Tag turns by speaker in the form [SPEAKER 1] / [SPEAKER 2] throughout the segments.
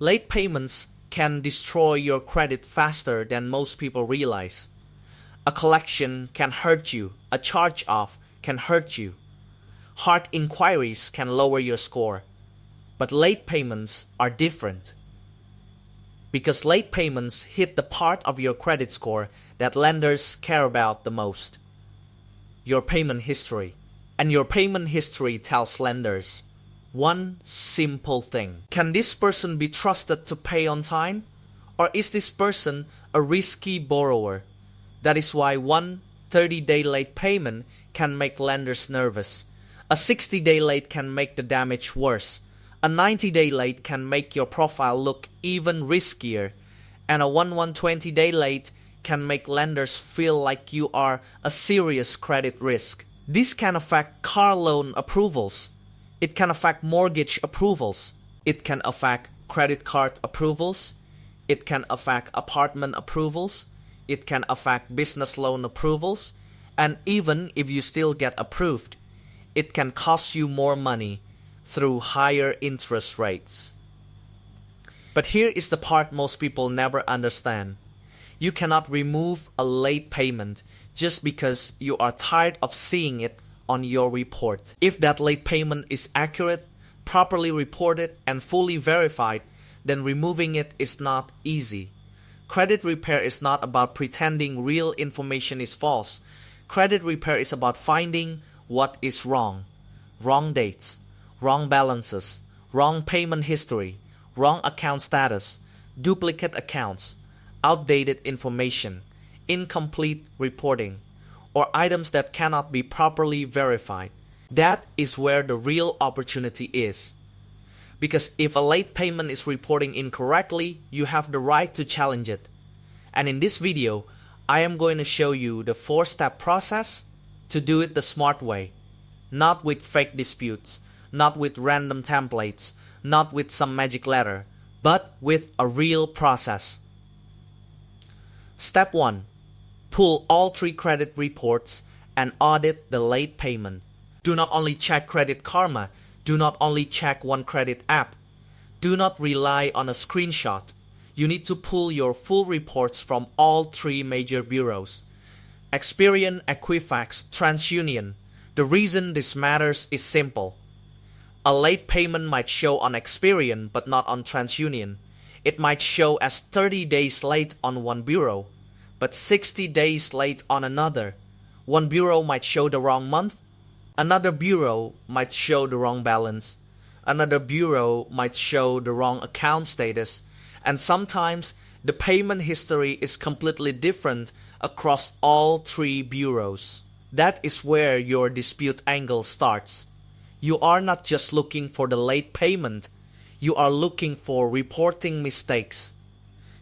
[SPEAKER 1] Late payments can destroy your credit faster than most people realize. A collection can hurt you. A charge-off can hurt you. Hard inquiries can lower your score. But late payments are different. Because late payments hit the part of your credit score that lenders care about the most. Your payment history. And your payment history tells lenders one simple thing. Can this person be trusted to pay on time? Or is this person a risky borrower? That is why one 30-day late payment can make lenders nervous. A 60-day late can make the damage worse. A 90-day late can make your profile look even riskier. And a 120-day late can make lenders feel like you are a serious credit risk. This can affect car loan approvals. It can affect mortgage approvals. It can affect credit card approvals. It can affect apartment approvals. It can affect business loan approvals. And even if you still get approved, it can cost you more money through higher interest rates. But here is the part most people never understand. You cannot remove a late payment just because you are tired of seeing it on your report. If that late payment is accurate, properly reported, and fully verified, then removing it is not easy. Credit repair is not about pretending real information is false. Credit repair is about finding what is wrong. Wrong dates, wrong balances, wrong payment history, wrong account status, duplicate accounts, outdated information, incomplete reporting, or items that cannot be properly verified. That is where the real opportunity is. Because if a late payment is reporting incorrectly, you have the right to challenge it. And in this video, I am going to show you the 4-step process to do it the smart way. Not with fake disputes, not with random templates, not with some magic letter, but with a real process. Step 1. Pull all 3 credit reports and audit the late payment. Do not only check Credit Karma. Do not only check one credit app. Do not rely on a screenshot. You need to pull your full reports from all 3 major bureaus. Experian, Equifax, TransUnion. The reason this matters is simple. A late payment might show on Experian but not on TransUnion. It might show as 30 days late on one bureau, but 60 days late on another. One bureau might show the wrong month. Another bureau might show the wrong balance. Another bureau might show the wrong account status. And sometimes the payment history is completely different across all 3 bureaus. That is where your dispute angle starts. You are not just looking for the late payment. You are looking for reporting mistakes.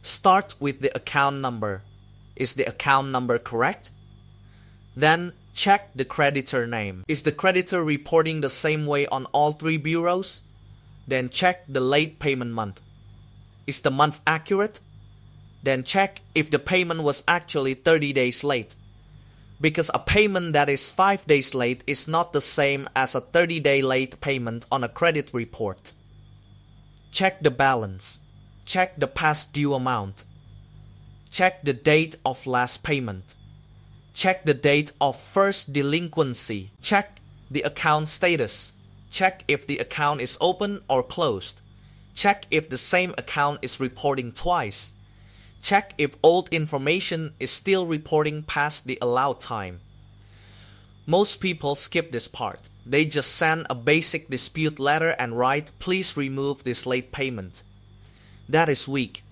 [SPEAKER 1] Start with the account number. Is the account number correct? Then check the creditor name. Is the creditor reporting the same way on all 3 bureaus? Then check the late payment month. Is the month accurate? Then check if the payment was actually 30 days late. Because a payment that is 5 days late is not the same as a 30-day late payment on a credit report. Check the balance. Check the past due amount. Check the date of last payment. Check the date of first delinquency. Check the account status. Check if the account is open or closed. Check if the same account is reporting twice. Check if old information is still reporting past the allowed time. Most people skip this part. They just send a basic dispute letter and write, "Please remove this late payment." That is weak.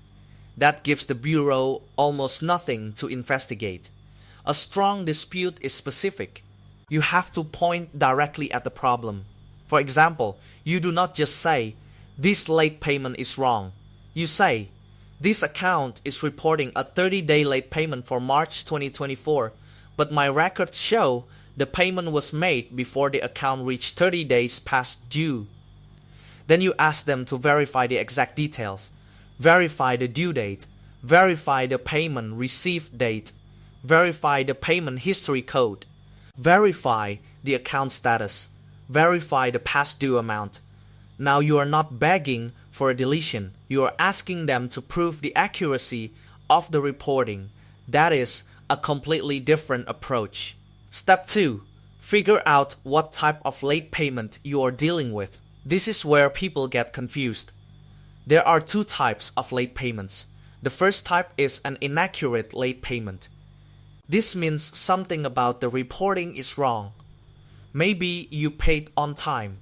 [SPEAKER 1] That gives the bureau almost nothing to investigate. A strong dispute is specific. You have to point directly at the problem. For example, you do not just say, "This late payment is wrong." You say, "This account is reporting a 30-day late payment for March 2024, but my records show the payment was made before the account reached 30 days past due." Then you ask them to verify the exact details. Verify the due date. Verify the payment received date. Verify the payment history code. Verify the account status. Verify the past due amount. Now you are not begging for a deletion. You are asking them to prove the accuracy of the reporting. That is a completely different approach. Step 2. Figure out what type of late payment you are dealing with. This is where people get confused. There are two types of late payments. The first type is an inaccurate late payment. This means something about the reporting is wrong. Maybe you paid on time.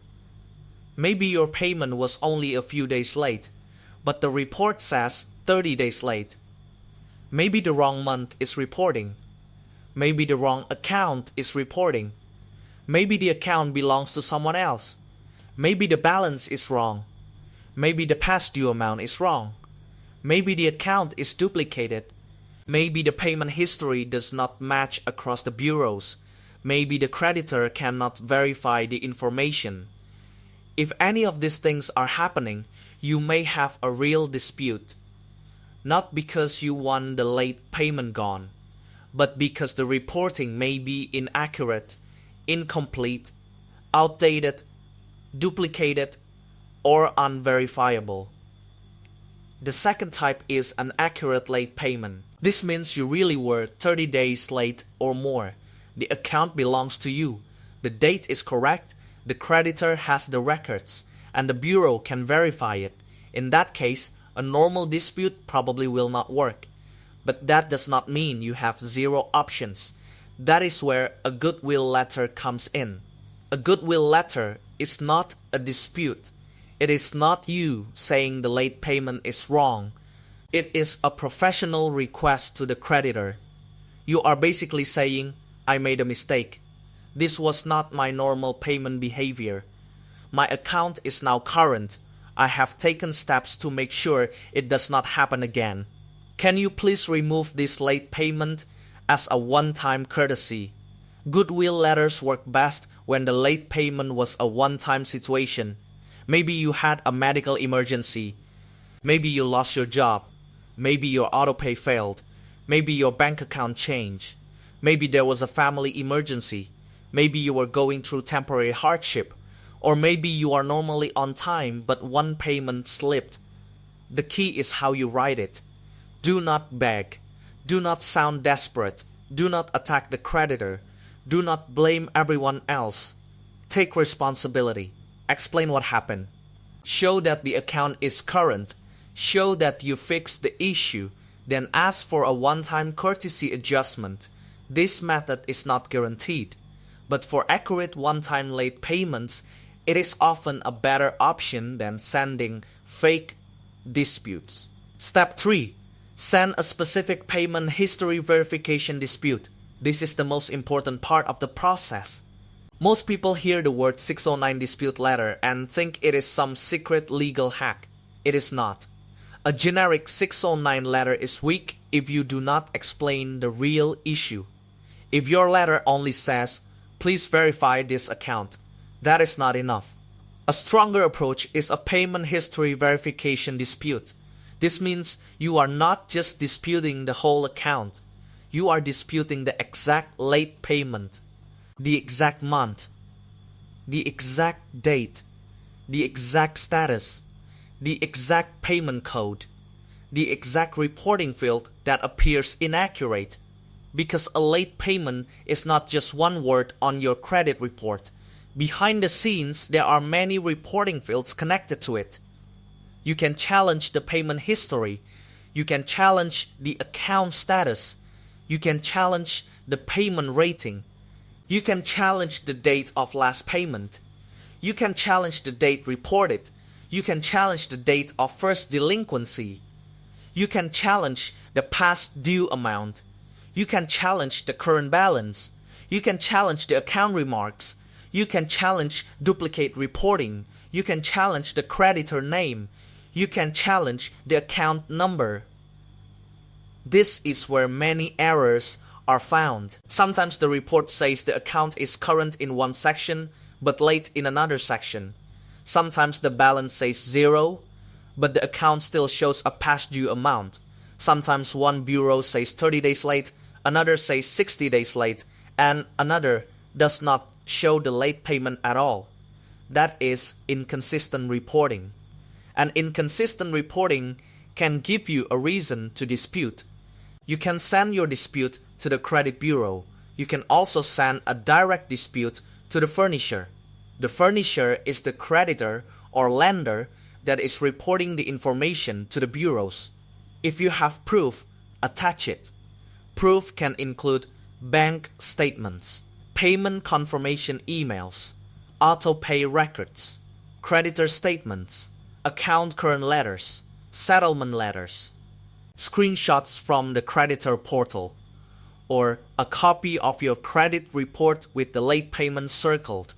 [SPEAKER 1] Maybe your payment was only a few days late, but the report says 30 days late. Maybe the wrong month is reporting. Maybe the wrong account is reporting. Maybe the account belongs to someone else. Maybe the balance is wrong. Maybe the past due amount is wrong. Maybe the account is duplicated. Maybe the payment history does not match across the bureaus. Maybe the creditor cannot verify the information. If any of these things are happening, you may have a real dispute. Not because you want the late payment gone, but because the reporting may be inaccurate, incomplete, outdated, duplicated, or unverifiable. The second type is an accurate late payment. This means you really were 30 days late or more. The account belongs to you. The date is correct, the creditor has the records, and the bureau can verify it. In that case, a normal dispute probably will not work. But that does not mean you have zero options. That is where a Goodwill letter comes in. A Goodwill letter is not a dispute. It is not you saying the late payment is wrong. It is a professional request to the creditor. You are basically saying, I made a mistake. This was not my normal payment behavior. My account is now current. I have taken steps to make sure it does not happen again. Can you please remove this late payment as a one-time courtesy? Goodwill letters work best when the late payment was a one-time situation. Maybe you had a medical emergency. Maybe you lost your job. Maybe your autopay failed. Maybe your bank account changed. Maybe there was a family emergency. Maybe you were going through temporary hardship. Or maybe you are normally on time but one payment slipped. The key is how you write it. Do not beg. Do not sound desperate. Do not attack the creditor. Do not blame everyone else. Take responsibility. Explain what happened. Show that the account is current. Show that you fixed the issue. Then ask for a one-time courtesy adjustment. This method is not guaranteed, but for accurate one-time late payments, it is often a better option than sending fake disputes. Step 3. Send a specific payment history verification dispute. This is the most important part of the process. Most people hear the word 609 dispute letter and think it is some secret legal hack. It is not. A generic 609 letter is weak if you do not explain the real issue. If your letter only says, please verify this account, that is not enough. A stronger approach is a payment history verification dispute. This means you are not just disputing the whole account. You are disputing the exact late payment, the exact month, the exact date, the exact status, the exact payment code, the exact reporting field that appears inaccurate. Because a late payment is not just one word on your credit report. Behind the scenes, there are many reporting fields connected to it. You can challenge the payment history. You can challenge the account status. You can challenge the payment rating. You can challenge the date of last payment. You can challenge the date reported. You can challenge the date of first delinquency. You can challenge the past due amount. You can challenge the current balance. You can challenge the account remarks. You can challenge duplicate reporting. You can challenge the creditor name. You can challenge the account number. This is where many errors are found. Sometimes the report says the account is current in one section but late in another section. Sometimes the balance says 0, but the account still shows a past due amount. Sometimes one bureau says 30 days late, another says 60 days late, and another does not show the late payment at all. That is inconsistent reporting. and inconsistent reporting can give you a reason to dispute. You can send your dispute to the credit bureau. You can also send a direct dispute to the furnisher. The furnisher is the creditor or lender that is reporting the information to the bureaus. If you have proof, attach it. Proof can include bank statements, payment confirmation emails, auto-pay records, creditor statements, account current letters, settlement letters, screenshots from the creditor portal, or a copy of your credit report with the late payment circled.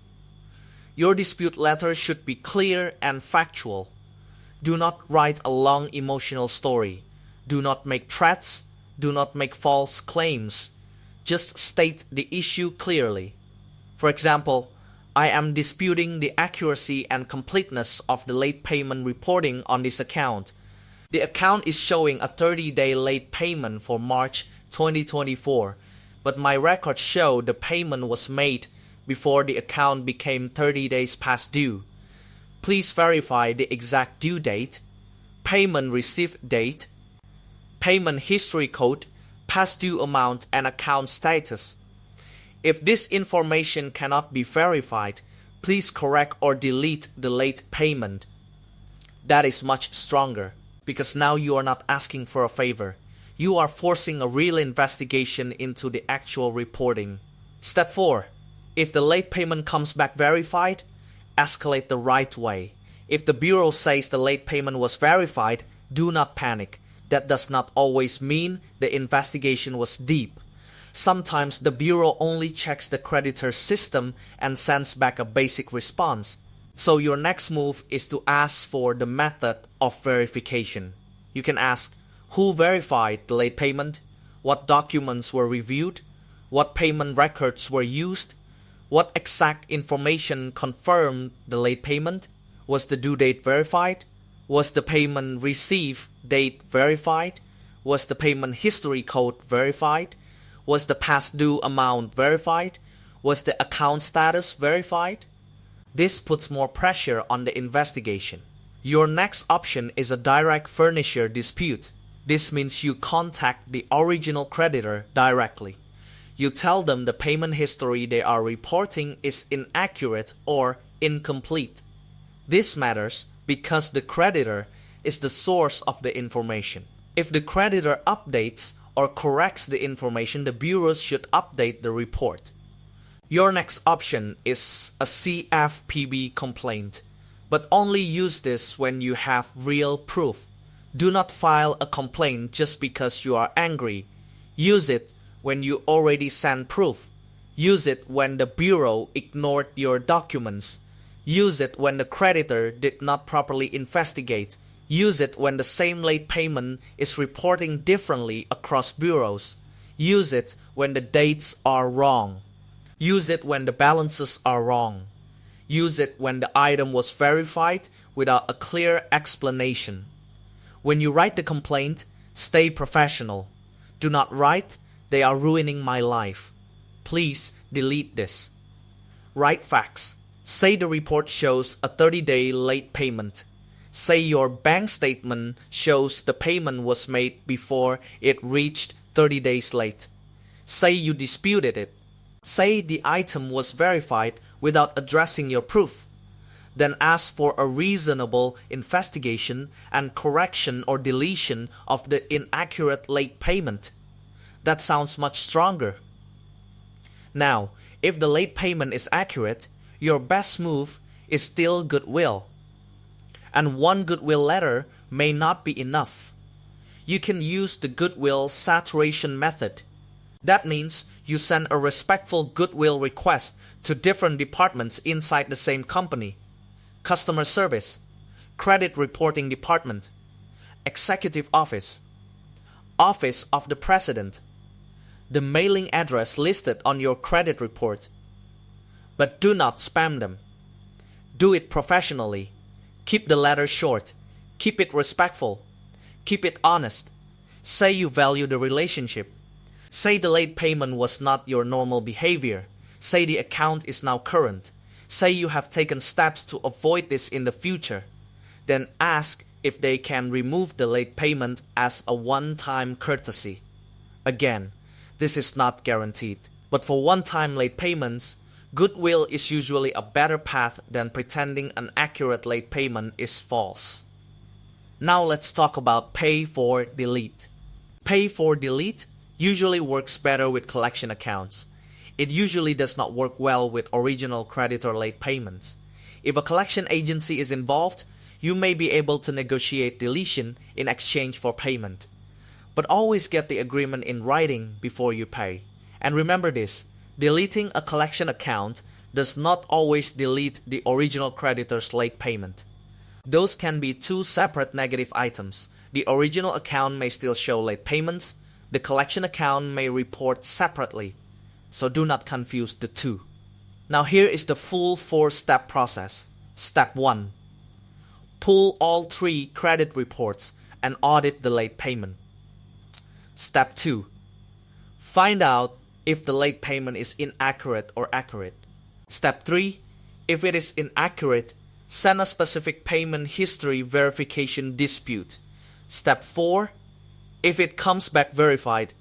[SPEAKER 1] Your dispute letter should be clear and factual. Do not write a long emotional story. Do not make threats. Do not make false claims. Just state the issue clearly. For example, I am disputing the accuracy and completeness of the late payment reporting on this account. The account is showing a 30-day late payment for March 2024, but my records show the payment was made before the account became 30 days past due. Please verify the exact due date, payment received date, payment history code, past due amount, and account status. If this information cannot be verified, please correct or delete the late payment. That is much stronger, because now you are not asking for a favor. You are forcing a real investigation into the actual reporting. Step 4. If the late payment comes back verified, escalate the right way. If the bureau says the late payment was verified, do not panic. That does not always mean the investigation was deep. Sometimes the bureau only checks the creditor's system and sends back a basic response. So your next move is to ask for the method of verification. You can ask, who verified the late payment? What documents were reviewed? What payment records were used? What exact information confirmed the late payment? Was the due date verified? Was the payment receive date verified? Was the payment history code verified? Was the past due amount verified? Was the account status verified? This puts more pressure on the investigation. Your next option is a direct furnisher dispute. This means you contact the original creditor directly. You tell them the payment history they are reporting is inaccurate or incomplete. This matters because the creditor is the source of the information. If the creditor updates or corrects the information, the bureaus should update the report. Your next option is a CFPB complaint, but only use this when you have real proof. Do not file a complaint just because you are angry. Use it when you already sent proof. Use it when the bureau ignored your documents. Use it when the creditor did not properly investigate. Use it when the same late payment is reporting differently across bureaus. Use it when the dates are wrong. Use it when the balances are wrong. Use it when the item was verified without a clear explanation. When you write the complaint, stay professional. Do not write, "They are ruining my life." Please delete this. Write facts. Say the report shows a 30-day late payment. Say your bank statement shows the payment was made before it reached 30 days late. Say you disputed it. Say the item was verified without addressing your proof. Then ask for a reasonable investigation and correction or deletion of the inaccurate late payment. That sounds much stronger. Now, if the late payment is accurate, your best move is still Goodwill. And one Goodwill letter may not be enough. You can use the Goodwill saturation method. That means you send a respectful Goodwill request to different departments inside the same company. Customer service, credit reporting department, executive office, office of the president, the mailing address listed on your credit report. But do not spam them. Do it professionally. Keep the letter short. Keep it respectful. Keep it honest. Say you value the relationship. Say the late payment was not your normal behavior. Say the account is now current. Say you have taken steps to avoid this in the future. then ask if they can remove the late payment as a one-time courtesy. Again, this is not guaranteed, but for one-time late payments, Goodwill is usually a better path than pretending an accurate late payment is false. Now let's talk about pay for delete. Pay for delete usually works better with collection accounts. It usually does not work well with original creditor late payments. If a collection agency is involved, you may be able to negotiate deletion in exchange for payment. But always get the agreement in writing before you pay. And remember this, deleting a collection account does not always delete the original creditor's late payment. Those can be two separate negative items. The original account may still show late payments. The collection account may report separately. So do not confuse the two. Now here is the full 4-step process. Step 1. Pull all 3 credit reports and audit the late payment. Step 2. Find out if the late payment is inaccurate or accurate. Step 3. If it is inaccurate, send a specific payment history verification dispute. Step 4. If it comes back verified,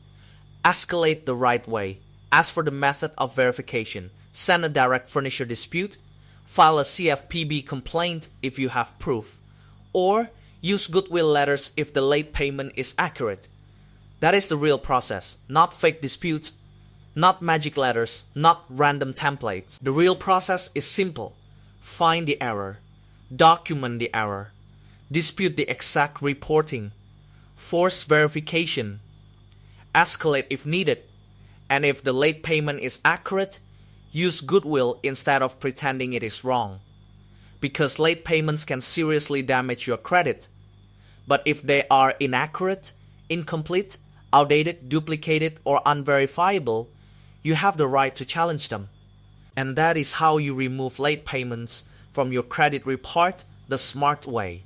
[SPEAKER 1] escalate the right way. Ask for the method of verification. Send a direct furniture dispute. File a CFPB complaint if you have proof. Or use Goodwill letters if the late payment is accurate. That is the real process, not fake disputes, not magic letters, not random templates. The real process is simple. Find the error, document the error, dispute the exact reporting, force verification, escalate if needed, and if the late payment is accurate, use Goodwill instead of pretending it is wrong. Because late payments can seriously damage your credit. But if they are inaccurate, incomplete, outdated, duplicated, or unverifiable, you have the right to challenge them. And that is how you remove late payments from your credit report the smart way.